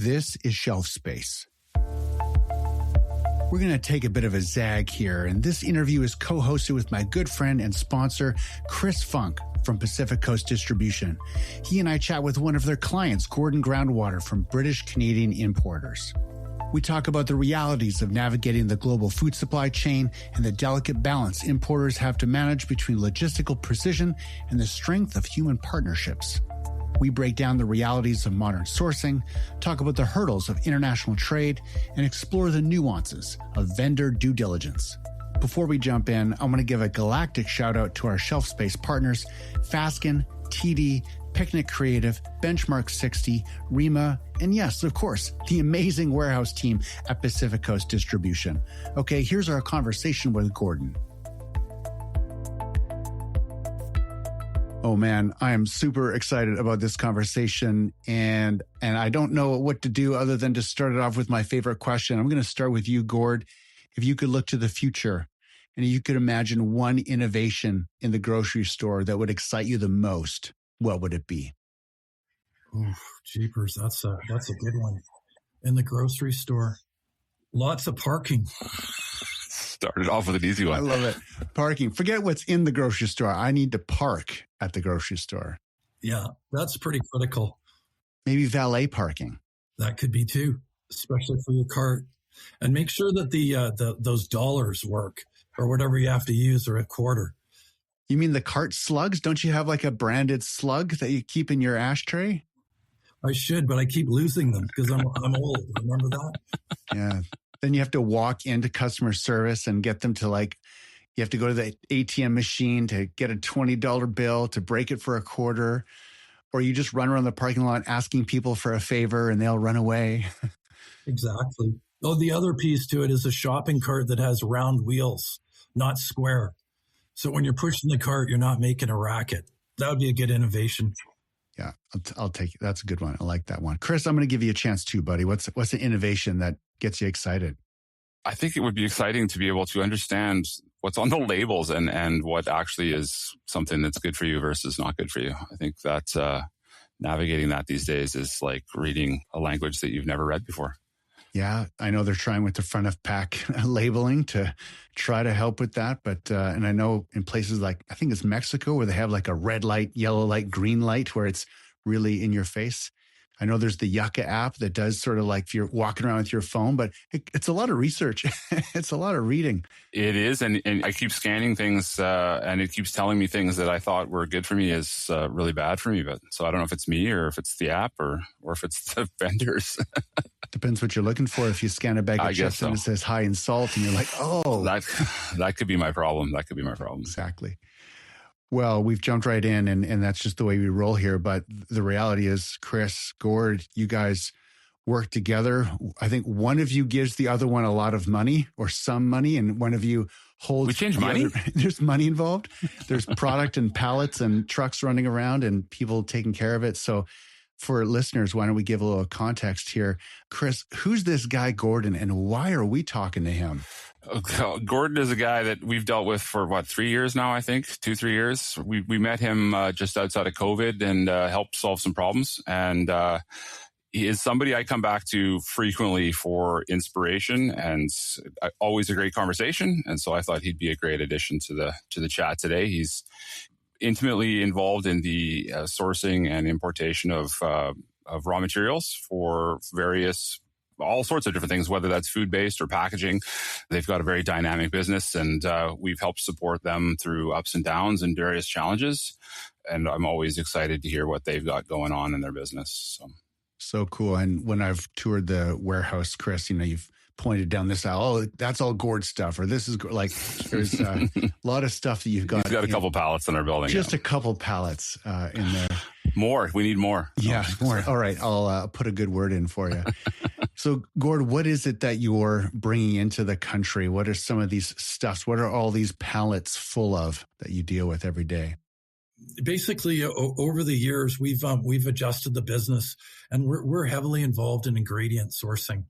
This is Shelf Space. We're going to take a bit of a zag here, and this interview is co-hosted with my good friend and sponsor, Chris Funk from Pacific Coast Distribution. He and I chat with one of their clients, Gordon Groundwater from British Canadian Importers. We talk about the realities of navigating the global food supply chain and the delicate balance importers have to manage between logistical precision and the strength of human partnerships. We break down the realities of modern sourcing, talk about the hurdles of international trade, and explore the nuances of vendor due diligence. Before we jump in, I want to give a galactic shout out to our Shelf Space partners, Fasken, TD, Picnic Creative, Benchmark 60, Rima, and yes, of course, the amazing warehouse team at Pacific Coast Distribution. Okay, here's our conversation with Gordon. Oh man, I am super excited about this conversation, and I don't know what to do other than to start it off with my favorite question. I'm going to start with you, Gord. If you could look to the future and you could imagine one innovation in the grocery store that would excite you the most, what would it be? Oh, jeepers, that's a good one. In the grocery store, lots of parking. Started off with an easy one. I love it. Parking. Forget what's in the grocery store. I need to park at the grocery store. Yeah, that's pretty critical. Maybe valet parking. That could be too, especially for your cart. And make sure that those dollars work, or whatever you have to use, or a quarter. You mean the cart slugs? Don't you have like a branded slug that you keep in your ashtray? I should, but I keep losing them because I'm old. Remember that? Yeah. Then you have to walk into customer service and get them to you have to go to the ATM machine to get a $20 bill to break it for a quarter. Or you just run around the parking lot asking people for a favor and they'll run away. Exactly. Oh, the other piece to it is a shopping cart that has round wheels, not square. So when you're pushing the cart, you're not making a racket. That would be a good innovation. Yeah, I'll take it. That's a good one. I like that one. Chris, I'm going to give you a chance too, buddy. What's an innovation that gets you excited? I think it would be exciting to be able to understand what's on the labels and what actually is something that's good for you versus not good for you. I think that navigating that these days is like reading a language that you've never read before. Yeah, I know they're trying with the front of pack labeling to try to help with that. But, and I know in places like, I think it's Mexico, where they have like a red light, yellow light, green light, where it's really in your face. I know there's the Yucca app that does sort of like if you're walking around with your phone, but it's a lot of research. It's a lot of reading. It is. And I keep scanning things and it keeps telling me things that I thought were good for me is really bad for me. But so I don't know if it's me or if it's the app or if it's the vendors. Depends what you're looking for. If you scan a bag of chips and it says high in salt and you're like, oh. That could be my problem. That could be my problem. Exactly. Well, we've jumped right in and that's just the way we roll here. But the reality is, Chris, Gord, you guys work together. I think one of you gives the other one a lot of money or some money, and one of you holds. We change money? There's money involved. There's product and pallets and trucks running around and people taking care of it. So for listeners, why don't we give a little context here? Chris, who's this guy Gordon and why are we talking to him? Gordon is a guy that we've dealt with for 3 years now, I think, 2-3 years. We met him just outside of COVID and helped solve some problems. And he is somebody I come back to frequently for inspiration and always a great conversation. And so I thought he'd be a great addition to the chat today. He's intimately involved in the sourcing and importation of raw materials for all sorts of different things, whether that's food-based or packaging. They've got a very dynamic business, and we've helped support them through ups and downs and various challenges. And I'm always excited to hear what they've got going on in their business. So cool. And when I've toured the warehouse, Chris, you've pointed down this aisle, oh, that's all Gord stuff, or this is like, there's a lot of stuff that you've got. We've got a couple pallets in our building. Just a couple pallets in there. More. We need more. Yeah, more. All right. I'll put a good word in for you. So, Gord, what is it that you're bringing into the country? What are some of these stuffs? What are all these pallets full of that you deal with every day? Basically, over the years, we've adjusted the business, and we're heavily involved in ingredient sourcing.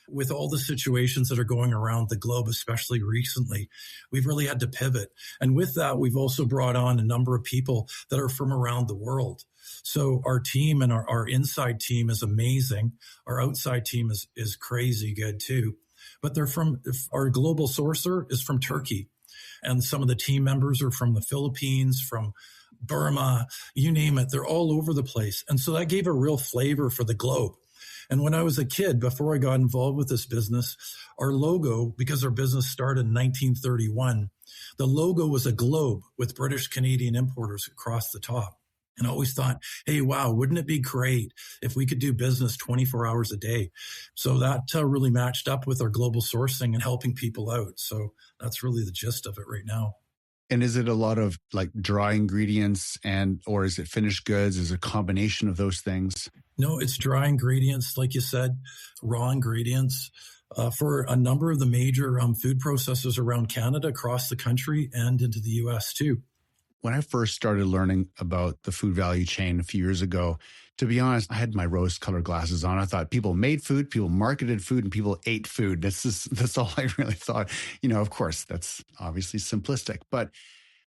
with all the situations that are going around the globe, especially recently, we've really had to pivot. And with that, we've also brought on a number of people that are from around the world. So our team and our inside team is amazing. Our outside team is crazy good too. But our global sourcer is from Turkey. And some of the team members are from the Philippines, from Burma, you name it. They're all over the place. And so that gave a real flavor for the globe. And when I was a kid, before I got involved with this business, our logo, because our business started in 1931, the logo was a globe with British Canadian importers across the top. And I always thought, hey, wow, wouldn't it be great if we could do business 24 hours a day? So that really matched up with our global sourcing and helping people out. So that's really the gist of it right now. And is it a lot of like dry ingredients or is it finished goods? Is it a combination of those things? No, it's dry ingredients, like you said, raw ingredients for a number of the major food processors around Canada, across the country, and into the U.S. too. When I first started learning about the food value chain a few years ago, to be honest, I had my rose-colored glasses on. I thought people made food, people marketed food, and people ate food. That's all I really thought. Of course, that's obviously simplistic. But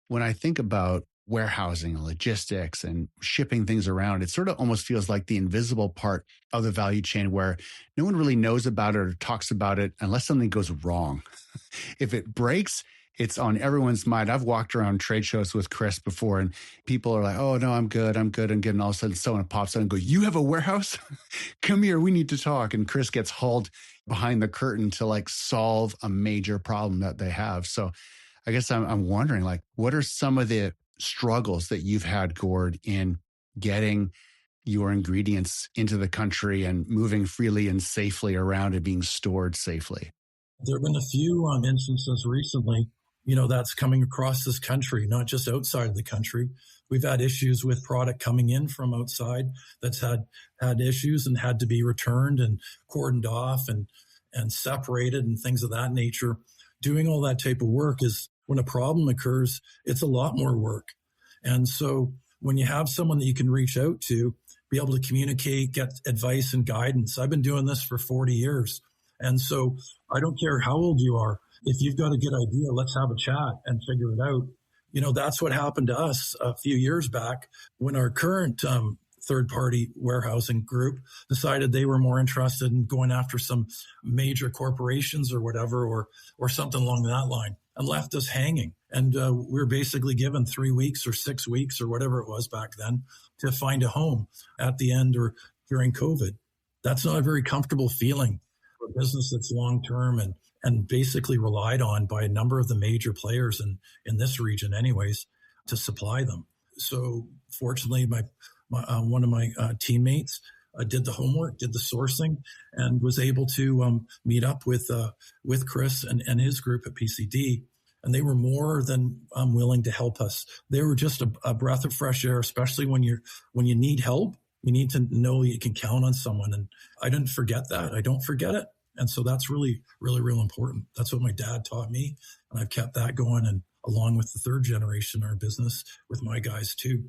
when I think about warehousing and logistics and shipping things around, it sort of almost feels like the invisible part of the value chain where no one really knows about it or talks about it unless something goes wrong. If it breaks, it's on everyone's mind. I've walked around trade shows with Chris before and people are like, oh, no, I'm good. And all of a sudden someone pops out and goes, you have a warehouse? Come here. We need to talk. And Chris gets hauled behind the curtain to like solve a major problem that they have. So I guess I'm wondering, like, what are some of the struggles that you've had, Gord, in getting your ingredients into the country and moving freely and safely around and being stored safely? There have been a few instances recently, that's coming across this country, not just outside of the country. We've had issues with product coming in from outside that's had issues and had to be returned and cordoned off and separated and things of that nature. Doing all that type of work is, when a problem occurs, it's a lot more work. And so when you have someone that you can reach out to, be able to communicate, get advice and guidance. I've been doing this for 40 years. And so I don't care how old you are. If you've got a good idea, let's have a chat and figure it out. That's what happened to us a few years back when our current third-party warehousing group decided they were more interested in going after some major corporations or whatever, or something along that line, and left us hanging. And we were basically given 3 weeks or 6 weeks or whatever it was back then to find a home at the end or during COVID. That's not a very comfortable feeling for a business that's long-term and basically relied on by a number of the major players in this region anyways to supply them. So fortunately, one of my teammates did the homework, did the sourcing, and was able to meet up with Chris and his group at PCD. And they were more than willing to help us. They were just a breath of fresh air, especially when you need help. You need to know you can count on someone. And I didn't forget that. I don't forget it. And so that's really, really, real important. That's what my dad taught me. And I've kept that going, and along with the third generation, our business with my guys too.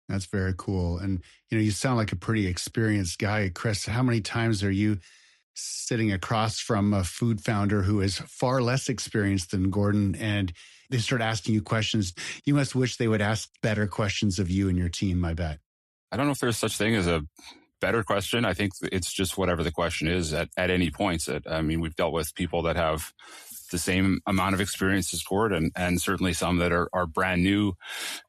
That's very cool. And, you sound like a pretty experienced guy. Chris, how many times are you sitting across from a food founder who is far less experienced than Gordon, and they start asking you questions? You must wish they would ask better questions of you and your team, I bet. I don't know if there's such thing as a better question. I think it's just whatever the question is at any point. We've dealt with people that have the same amount of experience as Gord and certainly some that are brand new.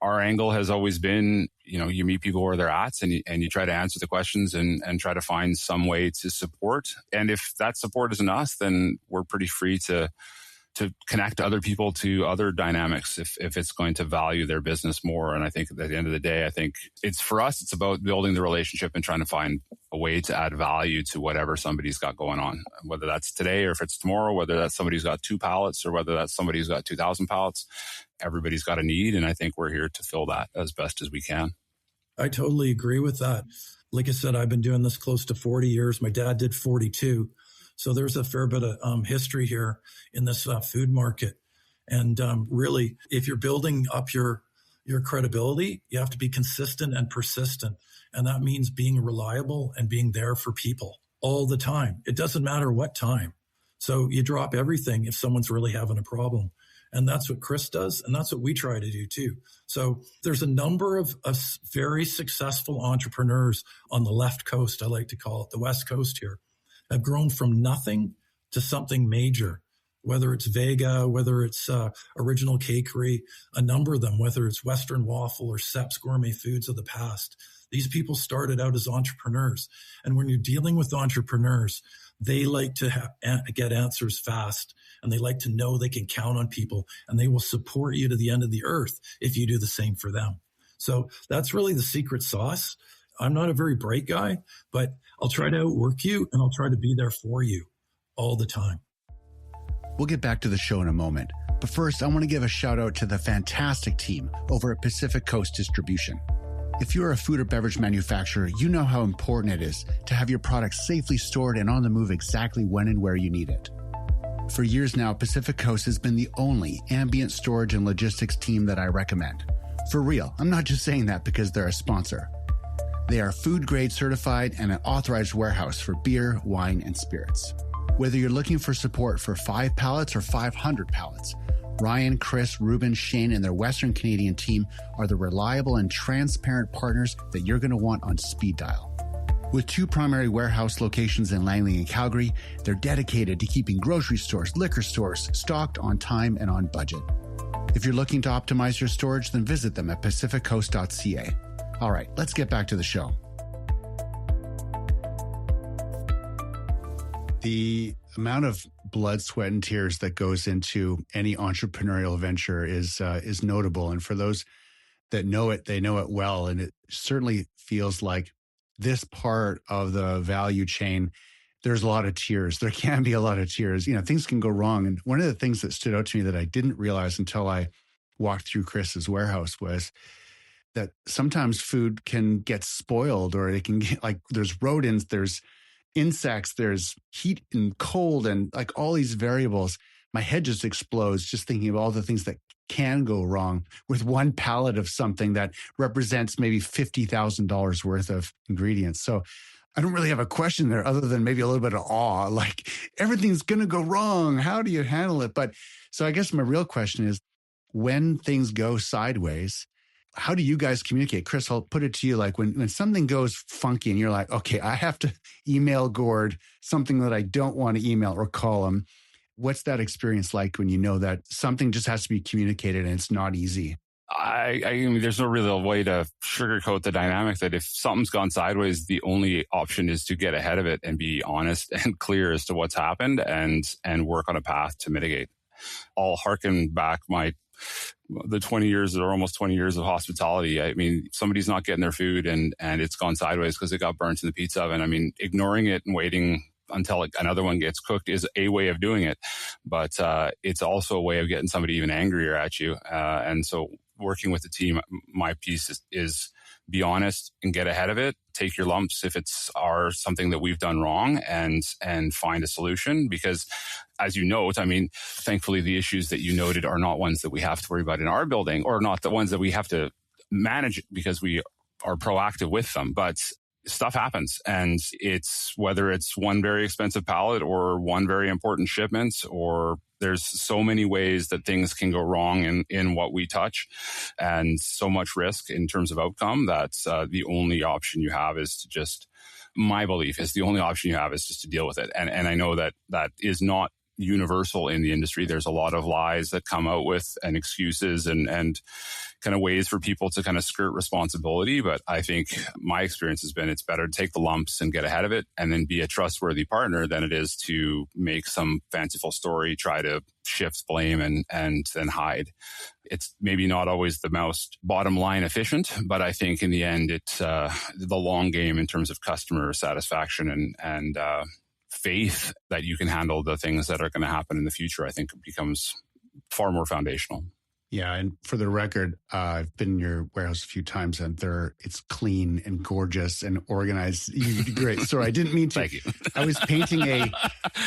Our angle has always been, you meet people where they're at and you try to answer the questions and try to find some way to support. And if that support isn't us, then we're pretty free to connect other people to other dynamics if it's going to value their business more. And I think at the end of the day, I think for us, it's about building the relationship and trying to find a way to add value to whatever somebody's got going on, whether that's today or if it's tomorrow, whether that's somebody's got 2 pallets or whether that's somebody's got 2,000 pallets. Everybody's got a need. And I think we're here to fill that as best as we can. I totally agree with that. Like I said, I've been doing this close to 40 years. My dad did 42. So there's a fair bit of history here in this food market. And really, if you're building up your credibility, you have to be consistent and persistent. And that means being reliable and being there for people. all the time. It doesn't matter what time. So you drop everything if someone's really having a problem. And that's what Chris does. And that's what we try to do too. So there's a number of very successful entrepreneurs on the left coast, I like to call it, the West Coast here, have grown from nothing to something major, whether it's Vega, whether it's Original Cakery, a number of them, whether it's Western Waffle or Sepp's Gourmet Foods of the past. These people started out as entrepreneurs. And when you're dealing with entrepreneurs, they like to get answers fast, and they like to know they can count on people, and they will support you to the end of the earth if you do the same for them. So that's really the secret sauce. I'm not a very bright guy, but I'll try to outwork you, and I'll try to be there for you all the time. We'll get back to the show in a moment. But first, I want to give a shout out to the fantastic team over at Pacific Coast Distribution. If you're a food or beverage manufacturer, you know how important it is to have your product safely stored and on the move exactly when and where you need it. For years now, Pacific Coast has been the only ambient storage and logistics team that I recommend. For real, I'm not just saying that because they're a sponsor. They are food grade certified and an authorized warehouse for beer, wine, and spirits. Whether you're looking for support for 5 pallets or 500 pallets, Ryan, Chris, Ruben, Shayne, and their Western Canadian team are the reliable and transparent partners that you're going to want on speed dial. With 2 primary warehouse locations in Langley and Calgary, they're dedicated to keeping grocery stores, liquor stores stocked on time and on budget. If you're looking to optimize your storage, then visit them at pacificcoast.ca. All right, let's get back to the show. The amount of blood, sweat, and tears that goes into any entrepreneurial venture is notable. And for those that know it, they know it well. And it certainly feels like this part of the value chain, there's a lot of tears. There can be a lot of tears. You know, things can go wrong. And one of the things that stood out to me that I didn't realize until I walked through Chris's warehouse was that sometimes food can get spoiled, or it can get, like, there's rodents, there's insects, there's heat and cold, and like all these variables. My head just explodes just thinking of all the things that can go wrong with one pallet of something that represents maybe $50,000 worth of ingredients. So I don't really have a question there other than maybe a little bit of awe, like everything's going to go wrong. How do you handle it? But so I guess my real question is, when things go sideways, how do you guys communicate? Chris, I'll put it to you. Like when something goes funky and you're like, okay, I have to email Gord something that I don't want to email or call him. What's that experience like when you know that something just has to be communicated and it's not easy? I mean, there's no real way to sugarcoat the dynamic that if something's gone sideways, the only option is to get ahead of it and be honest and clear as to what's happened and work on a path to mitigate. I'll harken back the 20 years or almost 20 years of hospitality. I mean, somebody's not getting their food and it's gone sideways because it got burnt in the pizza oven. I mean, ignoring it and waiting until another one gets cooked is a way of doing it, but it's also a way of getting somebody even angrier at you. And so working with the team, my piece is be honest and get ahead of it. Take your lumps if it's something that we've done wrong, and find a solution. Because as you note, I mean, thankfully the issues that you noted are not ones that we have to worry about in our building, or not the ones that we have to manage because we are proactive with them. But stuff happens, and it's whether it's one very expensive pallet or one very important shipment, or there's so many ways that things can go wrong in what we touch, and so much risk in terms of outcome that the only option you have is to just, my belief is the only option you have is just to deal with it. And I know that is not universal in the industry. There's a lot of lies that come out with and excuses and kind of ways for people to kind of skirt responsibility. But I think my experience has been it's better to take the lumps and get ahead of it and then be a trustworthy partner than it is to make some fanciful story, try to shift blame and then hide. It's maybe not always the most bottom line efficient, but I think in the end, it's the long game in terms of customer satisfaction and faith that you can handle the things that are going to happen in the future, I think becomes far more foundational. Yeah. And for the record, I've been in your warehouse a few times and it's clean and gorgeous and organized. You did great. Sorry, I didn't mean to. Thank you. I was painting a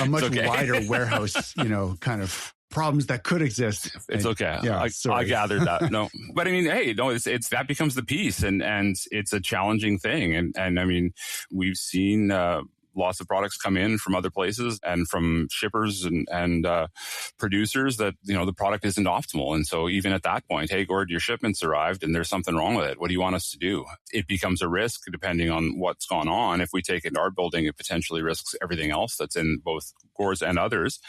much wider warehouse, kind of problems that could exist. It's okay. Yeah, I gathered that. No, but I mean, hey, no, it's that becomes the piece, and it's a challenging thing. And I mean, we've seen lots of products come in from other places and from shippers and producers that, the product isn't optimal. And so even at that point, hey, Gord, your shipment's arrived and there's something wrong with it. What do you want us to do? It becomes a risk depending on what's gone on. If we take it in our building, it potentially risks everything else that's in both Gord's and others.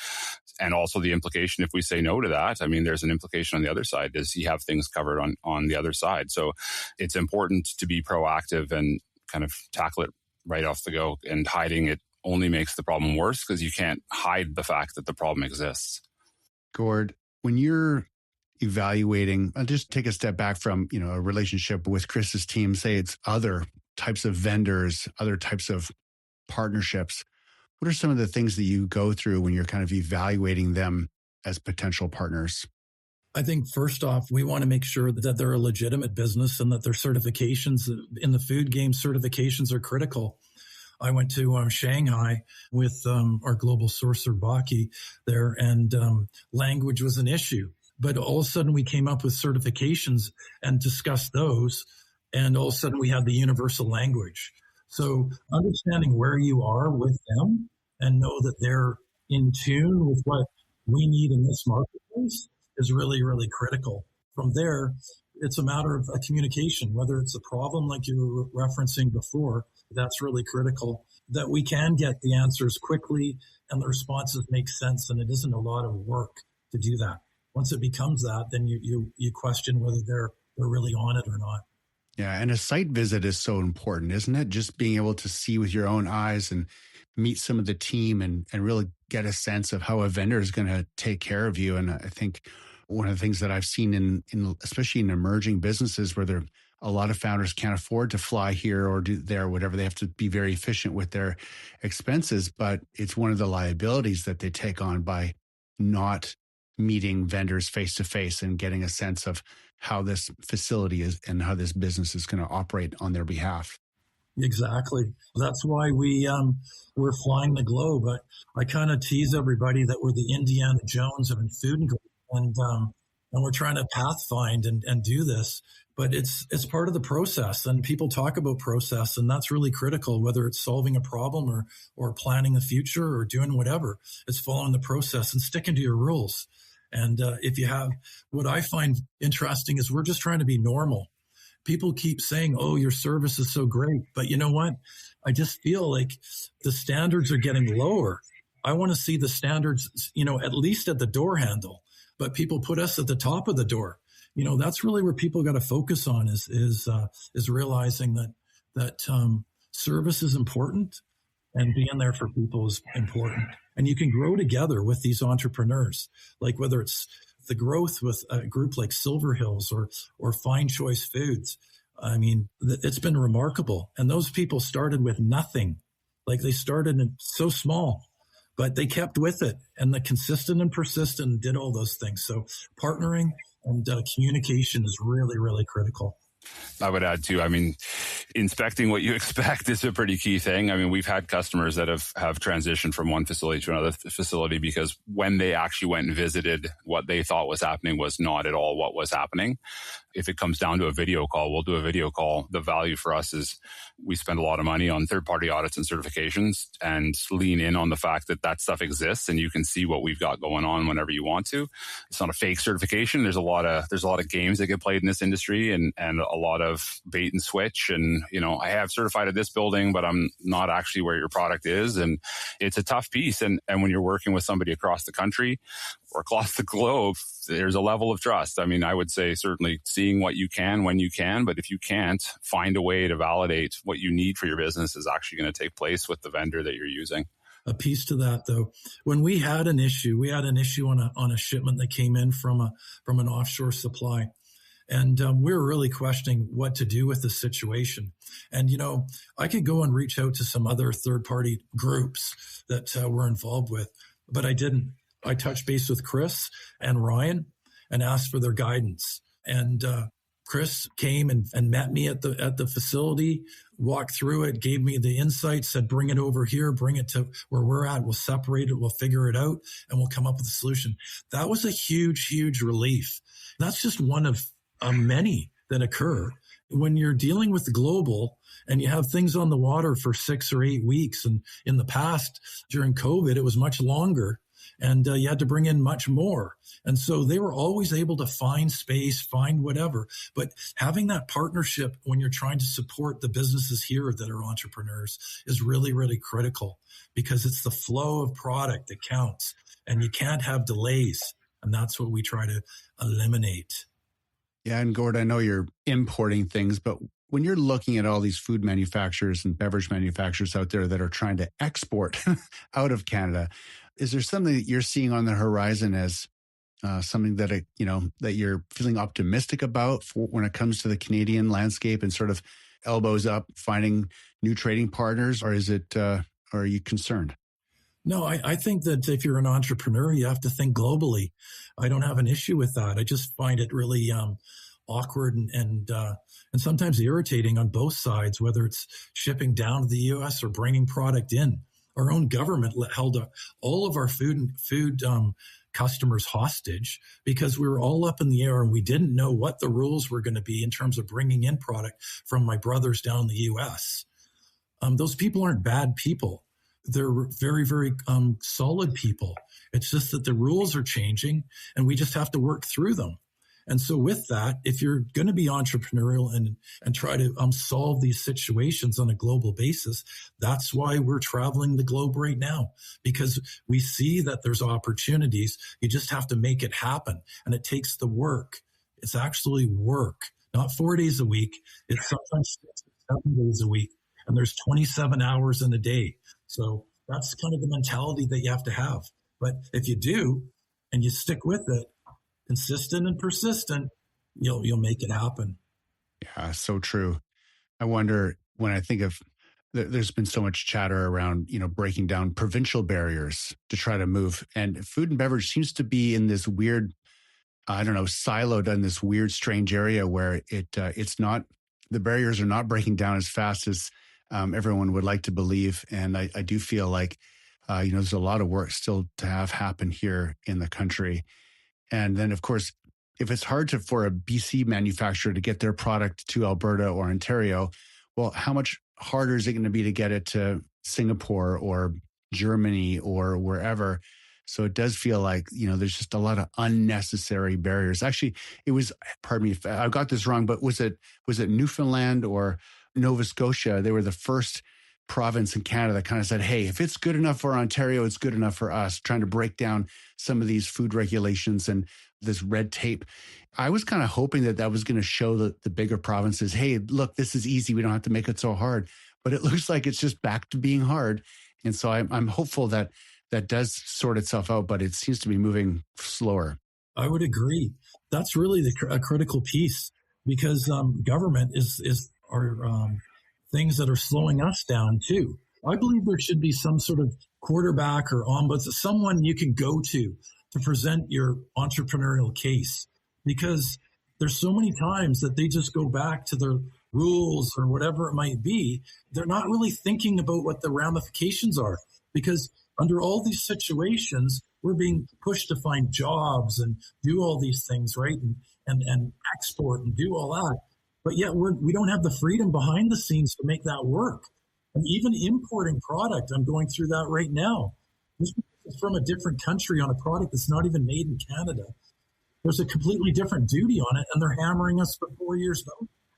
And also the implication, if we say no to that, I mean, there's an implication on the other side. Does he have things covered on the other side? So it's important to be proactive and kind of tackle it right off the go. And hiding it only makes the problem worse because you can't hide the fact that the problem exists. Gord, when you're evaluating, I'll just take a step back from, a relationship with Chris's team, say it's other types of vendors, other types of partnerships. What are some of the things that you go through when you're kind of evaluating them as potential partners? I think first off, we want to make sure that they're a legitimate business and that their certifications in the food game, certifications are critical. I went to Shanghai with our global sourcer, Baki, there, and language was an issue. But all of a sudden, we came up with certifications and discussed those, and all of a sudden, we had the universal language. So understanding where you are with them and know that they're in tune with what we need in this marketplace is really, really critical. From there, it's a matter of communication, whether it's a problem like you were referencing before, that's really critical, that we can get the answers quickly and the responses make sense, and it isn't a lot of work to do that. Once it becomes that, then you question whether they're really on it or not. Yeah, and a site visit is so important, isn't it? Just being able to see with your own eyes and meet some of the team and really get a sense of how a vendor is going to take care of you. And I think one of the things that I've seen in especially in emerging businesses where a lot of founders can't afford to fly here or do there, whatever, they have to be very efficient with their expenses. But it's one of the liabilities that they take on by not meeting vendors face to face and getting a sense of how this facility is and how this business is going to operate on their behalf. Exactly. That's why we're flying the globe. I kind of tease everybody that we're the Indiana Jones of food and we're trying to pathfind and do this. But it's part of the process, and people talk about process, and that's really critical, whether it's solving a problem or planning the future or doing whatever. It's following the process and sticking to your rules. And if you have, what I find interesting is we're just trying to be normal. People keep saying, oh, your service is so great. But you know what? I just feel like the standards are getting lower. I want to see the standards, at least at the door handle, but people put us at the top of the door. That's really where people got to focus on is realizing that service is important and being there for people is important. And you can grow together with these entrepreneurs, like whether it's the growth with a group like Silver Hills or Fine Choice Foods. I mean, it's been remarkable. And those people started with nothing. Like they started so small, but they kept with it, and the consistent and persistent and did all those things. So partnering and communication is really, really critical. I would add too, inspecting what you expect is a pretty key thing. We've had customers that have transitioned from one facility to another facility because when they actually went and visited, what they thought was happening was not at all what was happening. If it comes down to a video call, we'll do a video call. The value for us is we spend a lot of money on third-party audits and certifications and lean in on the fact that stuff exists and you can see what we've got going on whenever you want to. It's not a fake certification. There's a lot of games that get played in this industry and a lot of bait and switch. And, I have certified at this building, but I'm not actually where your product is. And it's a tough piece. And when you're working with somebody across the country or across the globe, there's a level of trust. I would say certainly seeing what you can when you can, but if you can't, find a way to validate what you need for your business is actually going to take place with the vendor that you're using. A piece to that, though, when we had an issue on a shipment that came in from an offshore supply. And we were really questioning what to do with the situation. And, I could go and reach out to some other third-party groups that we're involved with, but I didn't. I touched base with Chris and Ryan and asked for their guidance. And Chris came and met me at the facility, walked through it, gave me the insights, said, bring it over here, bring it to where we're at. We'll separate it, we'll figure it out, and we'll come up with a solution. That was a huge, huge relief. That's just one of many that occur. When you're dealing with the global and you have things on the water for 6 or 8 weeks. And in the past, during COVID, it was much longer, and you had to bring in much more. And so they were always able to find space, find whatever. But having that partnership when you're trying to support the businesses here that are entrepreneurs is really, really critical, because it's the flow of product that counts, and you can't have delays. And that's what we try to eliminate. Yeah. And Gord, I know you're importing things, but when you're looking at all these food manufacturers and beverage manufacturers out there that are trying to export out of Canada, is there something that you're seeing on the horizon as something that that you're feeling optimistic about when it comes to the Canadian landscape and sort of elbows up finding new trading partners, or is it? Or are you concerned? No, I think that if you're an entrepreneur, you have to think globally. I don't have an issue with that. I just find it really awkward and sometimes irritating on both sides, whether it's shipping down to the U.S. or bringing product in. Our own government held all of our food customers hostage because we were all up in the air and we didn't know what the rules were going to be in terms of bringing in product from my brothers down in the U.S. Those people aren't bad people. They're very, very solid people. It's just that the rules are changing and we just have to work through them. And so with that, if you're going to be entrepreneurial and try to solve these situations on a global basis, that's why we're traveling the globe right now, because we see that there's opportunities. You just have to make it happen. And it takes the work. It's actually work, not 4 days a week. It's sometimes 6 or 7 days a week. And there's 27 hours in a day. So that's kind of the mentality that you have to have. But if you do, and you stick with it, consistent and persistent, you'll make it happen. Yeah, so true. I wonder, when I think of, there's been so much chatter around, breaking down provincial barriers to try to move. And food and beverage seems to be in this weird, siloed in this weird, strange area where it's not, the barriers are not breaking down as fast as everyone would like to believe. And I do feel like, there's a lot of work still to have happen here in the country. And then, of course, if it's hard for a BC manufacturer to get their product to Alberta or Ontario, well, how much harder is it going to be to get it to Singapore or Germany or wherever? So it does feel like, there's just a lot of unnecessary barriers. Actually, it was, pardon me if I got this wrong, but was it Newfoundland or Nova Scotia? They were the first province in Canada that kind of said, hey, if it's good enough for Ontario, it's good enough for us, trying to break down some of these food regulations and this red tape. I was kind of hoping that was going to show the bigger provinces, hey, look, this is easy. We don't have to make it so hard. But it looks like it's just back to being hard. And so I'm hopeful that does sort itself out, but it seems to be moving slower. I would agree. That's really a critical piece, because government is our things that are slowing us down too. I believe there should be some sort of quarterback or ombudsman, someone you can go to present your entrepreneurial case, because there's so many times that they just go back to their rules or whatever it might be. They're not really thinking about what the ramifications are, because under all these situations, we're being pushed to find jobs and do all these things, right? And export and do all that. But yet we don't have the freedom behind the scenes to make that work. And even importing product, I'm going through that right now. This is from a different country on a product that's not even made in Canada. There's a completely different duty on it, and they're hammering us for 4 years.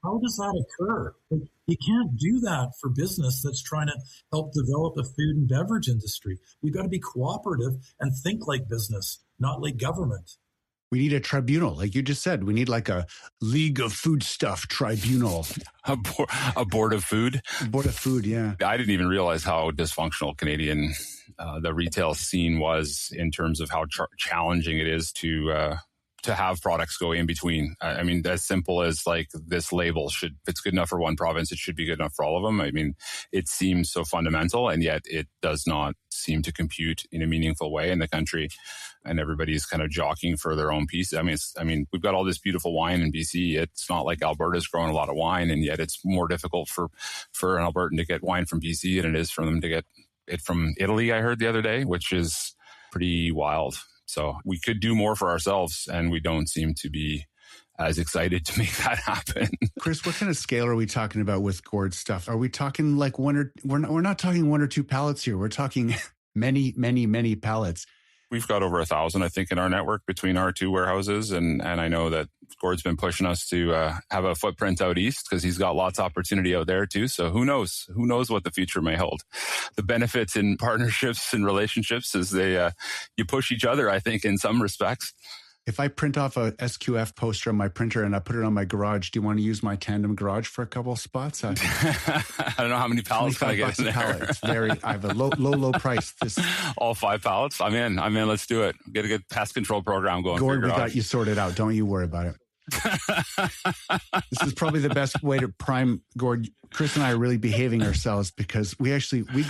How does that occur? You can't do that for business that's trying to help develop a food and beverage industry. We've got to be cooperative and think like business, not like government. We need a tribunal, like you just said. We need like a League of Foodstuff tribunal. A board of food? Board of food, yeah. I didn't even realize how dysfunctional Canadian the retail scene was in terms of how challenging it is to have products go in between. I mean, as simple as like this label if it's good enough for one province, it should be good enough for all of them. I mean, it seems so fundamental, and yet it does not seem to compute in a meaningful way in the country. And everybody's kind of jockeying for their own piece. I mean, we've got all this beautiful wine in BC. It's not like Alberta's growing a lot of wine, and yet it's more difficult for an Albertan to get wine from BC than it is for them to get it from Italy, I heard the other day, which is pretty wild. So we could do more for ourselves, and we don't seem to be as excited to make that happen. Chris, what kind of scale are we talking about with gourd stuff? Are we talking like we're not talking 1 or 2 pallets here. We're talking many, many, many pallets. We've got over 1,000, I think, in our network between our 2 warehouses. And I know that Gord's been pushing us to have a footprint out east because he's got lots of opportunity out there too. So who knows? Who knows what the future may hold? The benefits in partnerships and relationships is you push each other, I think, in some respects. If I print off a SQF poster on my printer and I put it on my garage, do you want to use my tandem garage for a couple of spots? I don't know how many pallets can I get in there. I have a low price. All 5 pallets? I'm in. Let's do it. Get a good pest control program going. Gord, we got you sorted out. Don't you worry about it. This is probably the best way to prime Gord. Chris and I are really behaving ourselves because we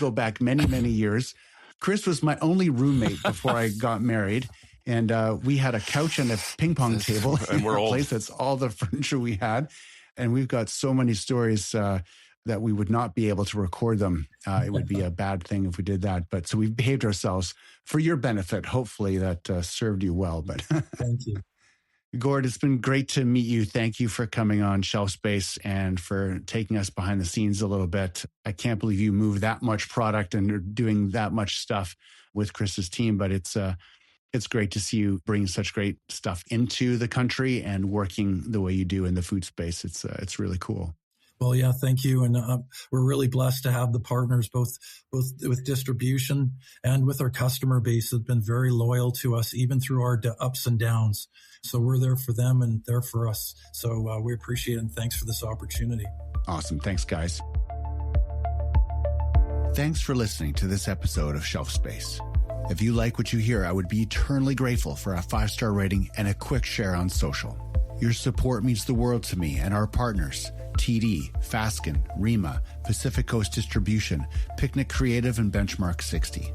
go back many, many years. Chris was my only roommate before I got married. And we had a couch and a ping pong table and we're old. Place. That's all the furniture we had. And we've got so many stories that we would not be able to record them. It would be a bad thing if we did that. But so we've behaved ourselves for your benefit. Hopefully that served you well. But thank you. Gord, it's been great to meet you. Thank you for coming on Shelf Space and for taking us behind the scenes a little bit. I can't believe you move that much product and are doing that much stuff with Chris's team, but it's great to see you bring such great stuff into the country and working the way you do in the food space. It's really cool. Well, yeah, thank you. And we're really blessed to have the partners, both with distribution and with our customer base that have been very loyal to us, even through our ups and downs. So we're there for them and they're for us. So we appreciate it. And thanks for this opportunity. Awesome. Thanks, guys. Thanks for listening to this episode of Shelf Space. If you like what you hear, I would be eternally grateful for a 5-star rating and a quick share on social. Your support means the world to me and our partners, TD, Fasken, Rima, Pacific Coast Distribution, Picnic Creative, and Benchmark 60.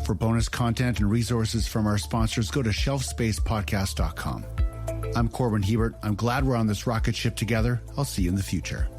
For bonus content and resources from our sponsors, go to shelfspacepodcast.com. I'm Corwin Hiebert. I'm glad we're on this rocket ship together. I'll see you in the future.